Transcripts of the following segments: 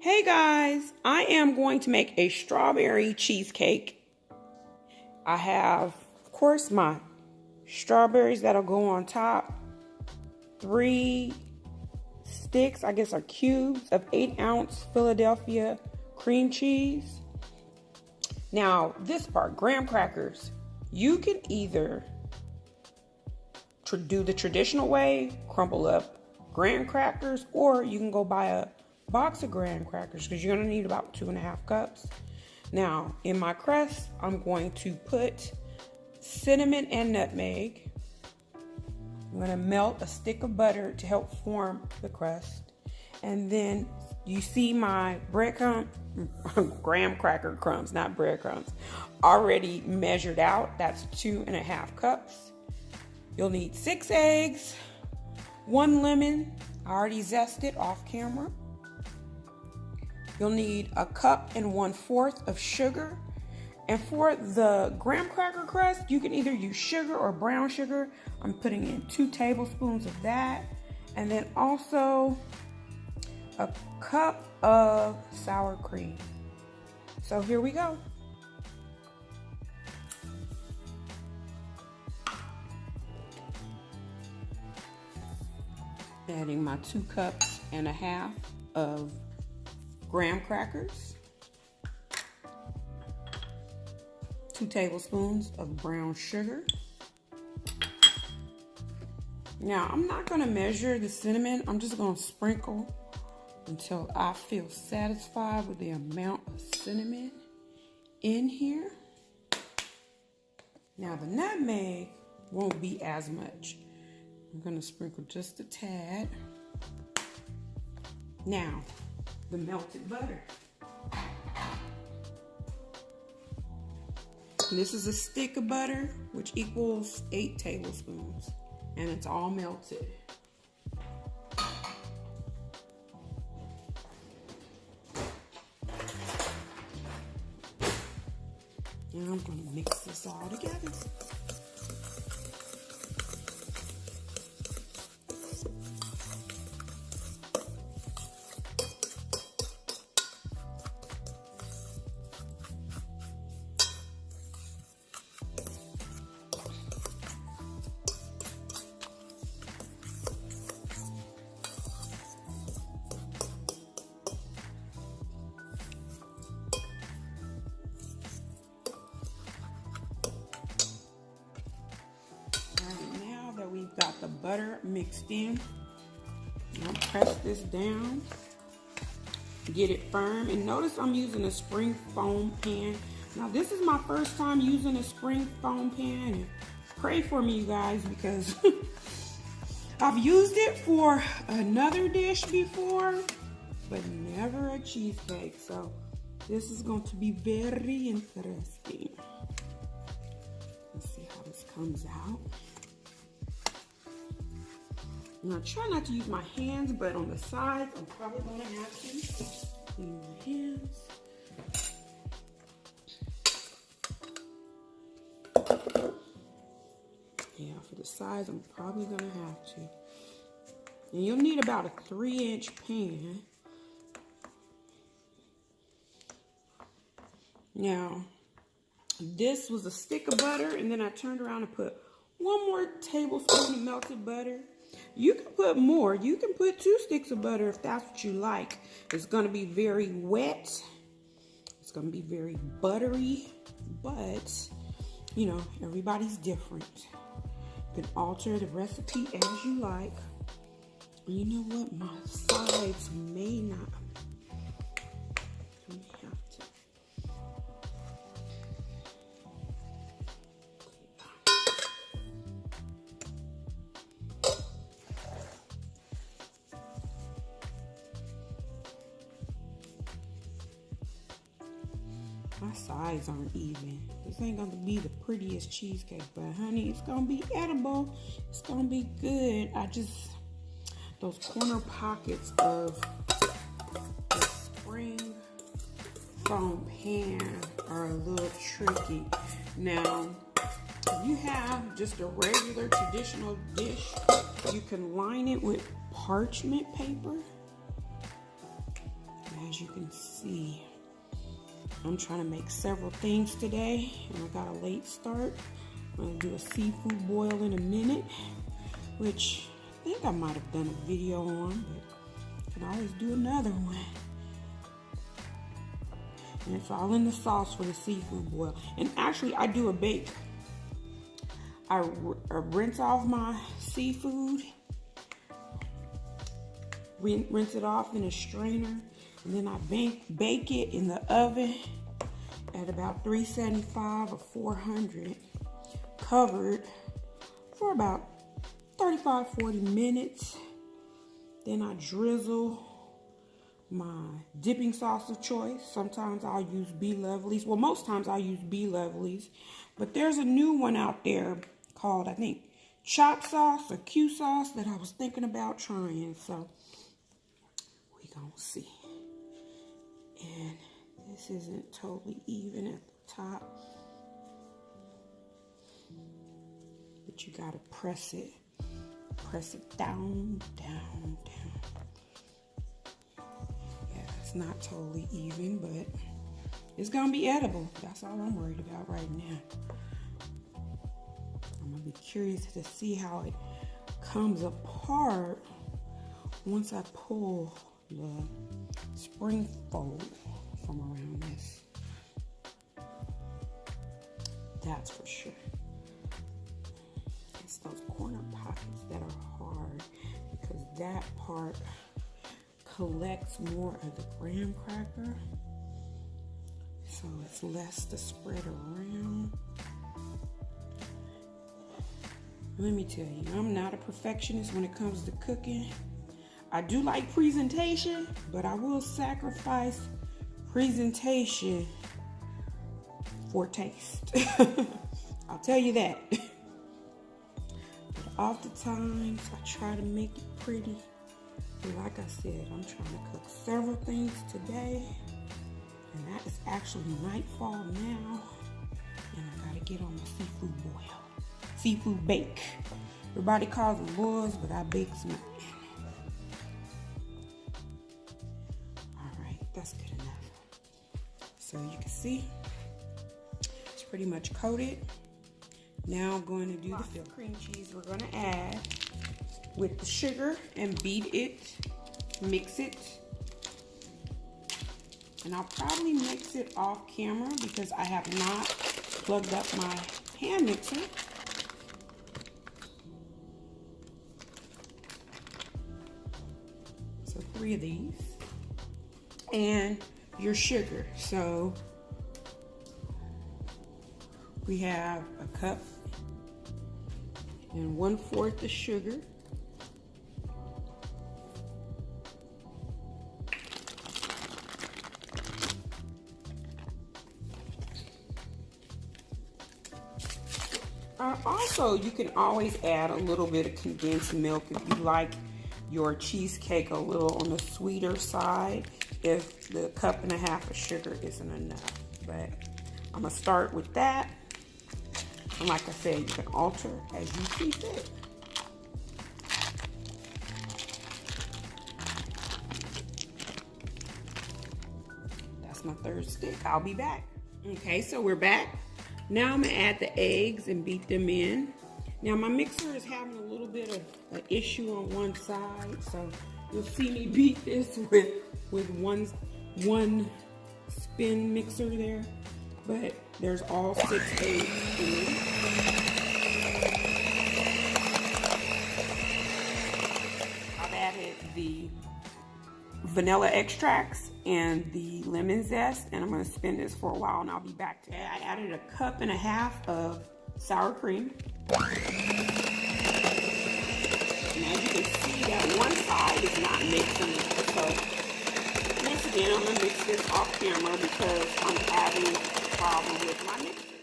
Hey guys, I am going to make a strawberry cheesecake. I have, of course, my strawberries that'll go on top. 3 sticks, I guess are cubes of 8-ounce Philadelphia cream cheese. Now, this part, graham crackers. You can either do the traditional way, crumble up graham crackers, or you can go buy a box of graham crackers because you're going to need about 2.5 cups. Now, in my crust, I'm going to put cinnamon and nutmeg. I'm going to melt a stick of butter to help form the crust. And then you see my breadcrumb, graham cracker crumbs, not breadcrumbs, already measured out. That's 2.5 cups. You'll need 6 eggs, 1 lemon. I already zested off camera. You'll need 1 1/4 cups of sugar. And for the graham cracker crust, you can either use sugar or brown sugar. I'm putting in 2 tablespoons of that. And then also 1 cup of sour cream. So here we go. Adding my 2.5 cups of graham crackers, 2 tablespoons of brown sugar. Now, I'm not going to measure the cinnamon. I'm just going to sprinkle until I feel satisfied with the amount of cinnamon in here. Now, the nutmeg won't be as much. I'm going to sprinkle just a tad. Now, the melted butter. This is a stick of butter, which equals 8 tablespoons, and it's all melted. And I'm going to mix this all together. We've got the butter mixed in. I'll press this down, get it firm, and notice I'm using a spring foam pan. Now this is my first time using a spring foam pan, and pray for me, you guys, because I've used it for another dish before, but never a cheesecake. So this is going to be very interesting. Let's see how this comes out. Now, try not to use my hands, but on the sides, I'm probably going to have to clean my hands. Yeah, for the sides, I'm probably going to have to. And you'll need about a 3-inch pan. Now, this was a stick of butter, and then I turned around and put 1 more tablespoon of melted butter. You can put more. You can put 2 sticks of butter if that's what you like. It's going to be very wet. It's going to be very buttery. But, you know, everybody's different. You can alter the recipe as you like. And you know what? My sides may not. I may have to. My sides aren't even. This ain't gonna be the prettiest cheesecake, but honey, it's gonna be edible. It's gonna be good. Those corner pockets of the spring foam pan are a little tricky. Now, if you have just a regular traditional dish, you can line it with parchment paper. as you can see, I'm trying to make several things today, and I got a late start. I'm gonna do a seafood boil in a minute, which I think I might have done a video on, but I can always do another one. And it's all in the sauce for the seafood boil. And actually, I do a bake. I rinse off my seafood, rinse it off in a strainer, and then I bake it in the oven at about 375 or 400, covered for about 35-40 minutes. Then I drizzle my dipping sauce of choice. Sometimes I'll use B Lovely's. Well, most times I'll use B Lovely's, but there's a new one out there called, I think, chop sauce or Q sauce that I was thinking about trying. So we gonna see. And this isn't totally even at the top, but you gotta press it down, down, down. Yeah, it's not totally even, but it's gonna be edible. That's all I'm worried about right now. I'm gonna be curious to see how it comes apart once I pull the spring fold from around this. That's for sure. It's those corner pockets that are hard because that part collects more of the graham cracker, so it's less to spread around. Let me tell you, I'm not a perfectionist when it comes to cooking. I do like presentation, but I will sacrifice presentation for taste. I'll tell you that. But oftentimes I try to make it pretty. And like I said, I'm trying to cook several things today, and that is actually nightfall now, and I gotta get on my seafood boil, seafood bake. Everybody calls them boils, but I bake some. All right, that's good enough. So you can see it's pretty much coated. Now I'm going to do the filled cream cheese we're going to add with the sugar and beat it, mix it. And I'll probably mix it off camera because I have not plugged up my hand mixer. So 3 of these. And your sugar. So we have a cup and 1/4 the sugar. Also, you can always add a little bit of condensed milk if you like your cheesecake a little on the sweeter side, if the 1.5 cups of sugar isn't enough. But I'm gonna start with that. And like I said, you can alter as you see fit. That's my 3rd stick. I'll be back. Okay, so we're back. Now I'm gonna add the eggs and beat them in. Now my mixer is having a little bit of an issue on one side, so you'll see me beat this with one spin mixer there, but there's all 6 eggs in it. I've added the vanilla extracts and the lemon zest, and I'm going to spin this for a while and I'll be back to it. I added a 1.5 cups of sour cream. And as you can see, that one side is not mixing. So once again, I'm going to mix this off camera because I'm having a problem with my mixer.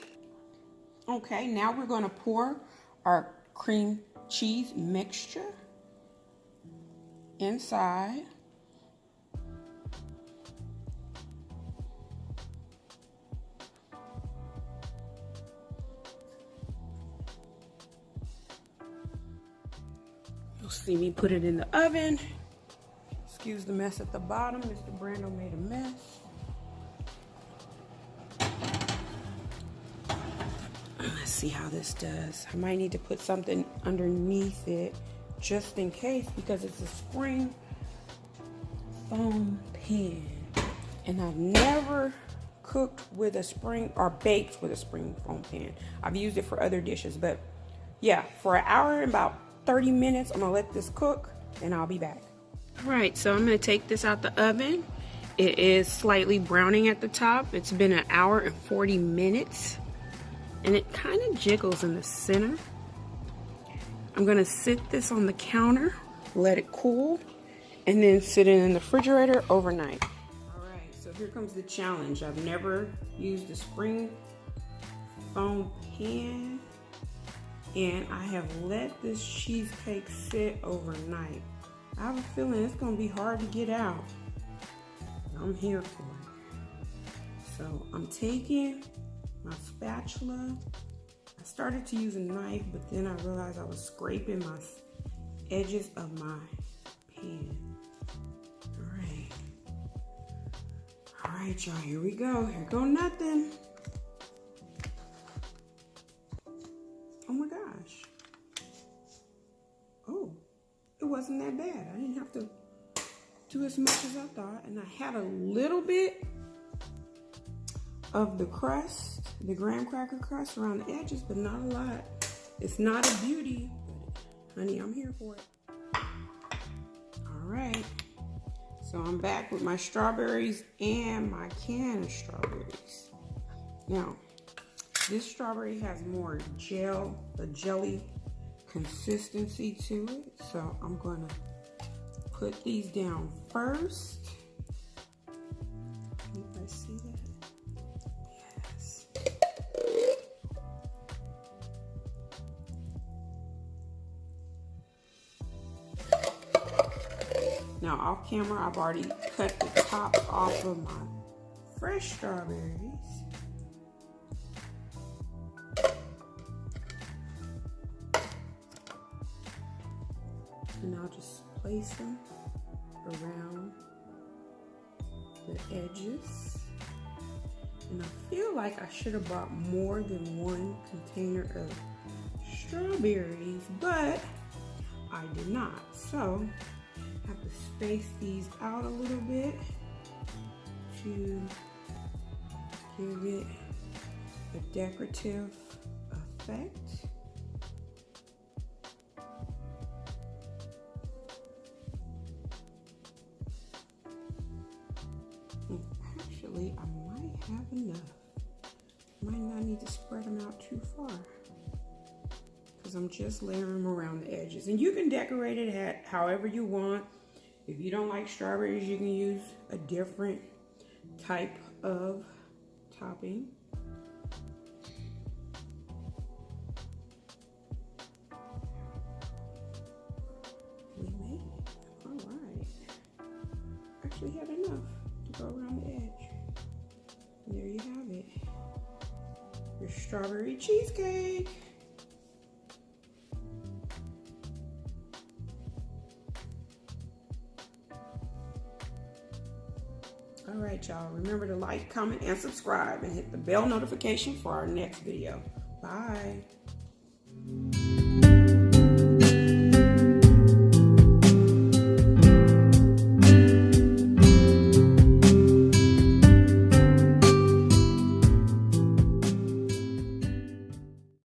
Okay, now we're going to pour our cream cheese mixture inside. You'll see me put it in the oven. It's Excuse the mess at the bottom. Mr. Brando made a mess. Let's see how this does. I might need to put something underneath it just in case, because it's a spring foam pan. And I've never cooked with a spring or baked with a spring foam pan. I've used it for other dishes, but yeah, for an hour and about 30 minutes, I'm gonna let this cook and I'll be back. All right, so I'm gonna take this out the oven. It is slightly browning at the top. It's been an hour and 40 minutes and it kind of jiggles in the center. I'm gonna sit this on the counter, let it cool, and then sit it in the refrigerator overnight. All right, so here comes the challenge. I've never used a spring foam pan, and I have let this cheesecake sit overnight. I have a feeling it's gonna be hard to get out. I'm here for it. So I'm taking my spatula. I started to use a knife, but then I realized I was scraping my edges of my pan. All right, y'all, here we go. Here go nothing. Oh my gosh. Oh, it wasn't that bad. I didn't have to do as much as I thought. And I had a little bit of the crust, the graham cracker crust around the edges, but not a lot. It's not a beauty, but honey, I'm here for it. All right. So I'm back with my strawberries and my can of strawberries. Now, this strawberry has more a jelly consistency to it. So I'm gonna put these down first. Can you guys see that? Yes. Now off camera, I've already cut the top off of my fresh strawberries. And I'll just place them around the edges. And I feel like I should have bought more than one container of strawberries, but I did not. So I have to space these out a little bit to give it a decorative effect. Actually, I might have enough. Might not need to spread them out too far, because I'm just layering them around the edges. And you can decorate it however you want. If you don't like strawberries, you can use a different type of topping. We made it. All right. Actually had enough to go around the edge. And there you have it. Your strawberry cheesecake. All right, y'all. Remember to like, comment, and subscribe, and hit the bell notification for our next video. Bye.